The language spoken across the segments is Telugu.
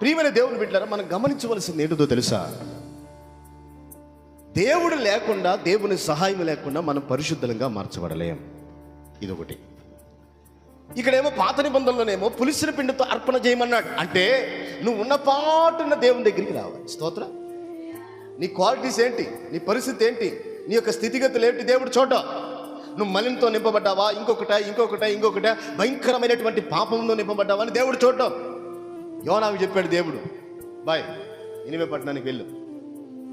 ప్రియమైన దేవుని బిడ్డలారా, మనం గమనించవలసింది ఏంటో తెలుసా? దేవుడు లేకుండా, దేవుని సహాయం లేకుండా మనం పరిశుద్ధంగా మార్చబడలేం. ఇదొకటి. ఇక్కడేమో పాత నిబంధనలోనేమో పులిసిన పిండితో అర్పణ చేయమన్నాడు. అంటే నువ్వు ఉన్న పాటున్న దేవుని దగ్గరికి రావాలి. స్తోత్రం. నీ క్వాలిటీస్ ఏంటి, నీ పరిస్థితి ఏంటి, నీ యొక్క స్థితిగతులు ఏంటి దేవుడు చూడటం. నువ్వు మలినంతో నింపబడ్డావా, ఇంకొకట భయంకరమైనటువంటి పాపంతో నింపబడ్డావా అని దేవుడు చూడటం. యోనాకు చెప్పాడు దేవుడు, బాయ్ నినివే పట్టణానికి వెళ్ళు.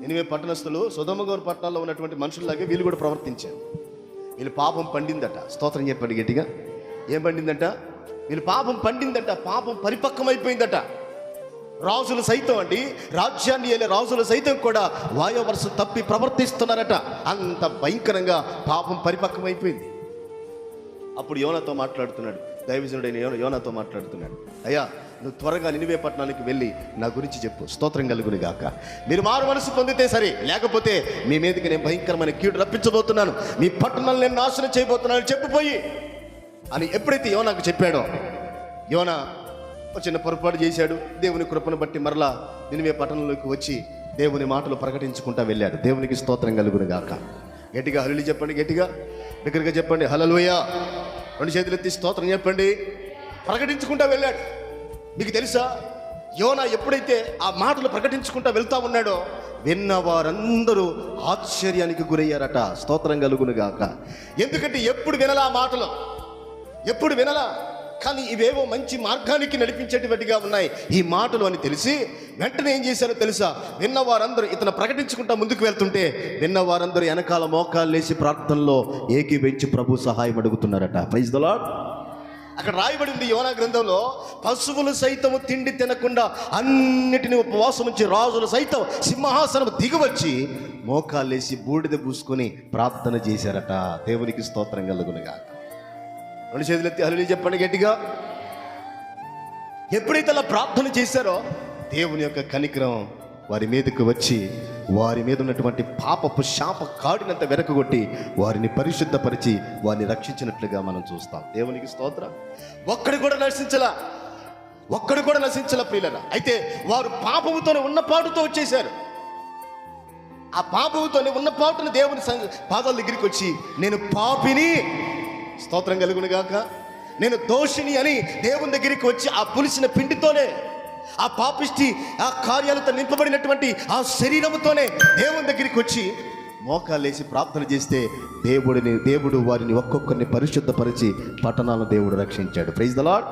నినివే పట్టణస్థులు సొదొమ గొమొర్రా పట్టణాల్లో ఉన్నటువంటి మనుషుల్లాగే వీళ్ళు కూడా ప్రవర్తించారు. వీళ్ళు పాపం పండిందట. స్తోత్రం చెప్పండి గట్టిగా. ఏం పండిందట? వీళ్ళు పాపం పండిందట, పాపం పరిపక్వమైపోయిందట. రాజులు సైతం అండి, రాజ్యాన్ని ఏలే రాజులు సైతం కూడా వాయో వరుస తప్పి ప్రవర్తిస్తున్నారట. అంత భయంకరంగా పాపం పరిపక్వమైపోయింది. అప్పుడు యోనాతో మాట్లాడుతున్నాడు, దైవజనుడైన యోనాతో మాట్లాడుతున్నాడు, అయ్యా నువ్వు త్వరగా నినివే పట్టణానికి వెళ్ళి నా గురించి చెప్పు. స్తోత్రం కలుగును గాక. మీరు మారు మనసు పొందితే సరే, లేకపోతే మీ మీదకి నేను భయంకరమైన కీడు రప్పించబోతున్నాను, మీ పట్టణాలను నేను నాశనం చేయబోతున్నాను చెప్పుపోయి అని ఎప్పుడైతే యోనాకు చెప్పాడో, యోనా ఒక చిన్న పొరపాటు చేశాడు. దేవుని కృపను బట్టి మరలా నినివే పట్టణంలోకి వచ్చి దేవుని మాటలు ప్రకటించుకుంటా వెళ్ళాడు. దేవునికి స్తోత్రం కలుగును గాక. గట్టిగా హల్లెలూయా చెప్పండి, గట్టిగా దగ్గరగా చెప్పండి హల్లెలూయా. రెండు చేతులు ఎత్తి స్తోత్రం చెప్పండి. ప్రకటించుకుంటా వెళ్ళాడు. మీకు తెలుసా, యోనా ఎప్పుడైతే ఆ మాటలు ప్రకటించుకుంటా వెళ్తా ఉన్నాడో విన్న వారందరూ ఆశ్చర్యానికి గురయ్యారట. స్తోత్రం కలుగును గాక. ఎందుకంటే ఎప్పుడు వినలా మాటలు, ఎప్పుడు వినలా, కానీ ఇవేవో మంచి మార్గానికి నడిపించేటువంటిగా ఉన్నాయి ఈ మాటలు అని తెలిసి వెంటనే ఏం చేశారో తెలుసా? విన్న వారందరూ ఇతను ప్రకటించుకుంటా ముందుకు వెళ్తుంటే విన్న వారందరూ వెనకాల మోకాలు లేచి ప్రార్థనలో ఏకీభవించి ప్రభు సహాయం అడుగుతున్నారట. Praise the lord. అక్కడ రాయబడింది యోనా గ్రంథంలో, పశువులు సైతము తిండి తినకుండా అన్నిటిని ఉపవాసం ఉంచి రాజులు సైతం సింహాసనం దిగవచ్చి మోకాలేసి బూడిద పూసుకొని ప్రార్థన చేశారట. దేవునికి స్తోత్రం కలుగునుగా. రెండు చేతులు ఎత్తి హల్లెలూయా చెప్పండి గట్టిగా. ఎప్పుడైతే అలా ప్రార్థన చేశారో దేవుని యొక్క కనికరం వారి మీదకు వచ్చి వారి మీద ఉన్నటువంటి పాపపు శాప కాడినంత వెరకగొట్టి వారిని పరిశుద్ధపరిచి వారిని రక్షించినట్లుగా మనం చూస్తాం. దేవునికి స్తోత్రం. ఒక్కడు కూడా నశించలా ప్రియులరా. అయితే వారు పాపముతోనే ఉన్నపాటుతో వచ్చేశారు. ఆ పాపముతోనే ఉన్నపాటున దేవుని పాదాల దగ్గరికి వచ్చి నేను పాపిని, స్తోత్రం కలుగును గాక, నేను దోషిని అని దేవుని దగ్గరికి వచ్చి ఆ పులిసిన పిండితోనే, ఆ పాపిష్టి ఆ కార్యాలతో నింపబడినటువంటి ఆ శరీరముతోనే దేవుని దగ్గరికి వచ్చి మోకాలేసి ప్రార్థన చేస్తే దేవుడు వారిని ఒక్కొక్కరిని పరిశుద్ధపరిచి పట్టణాలను దేవుడు రక్షించాడు. Praise the lord.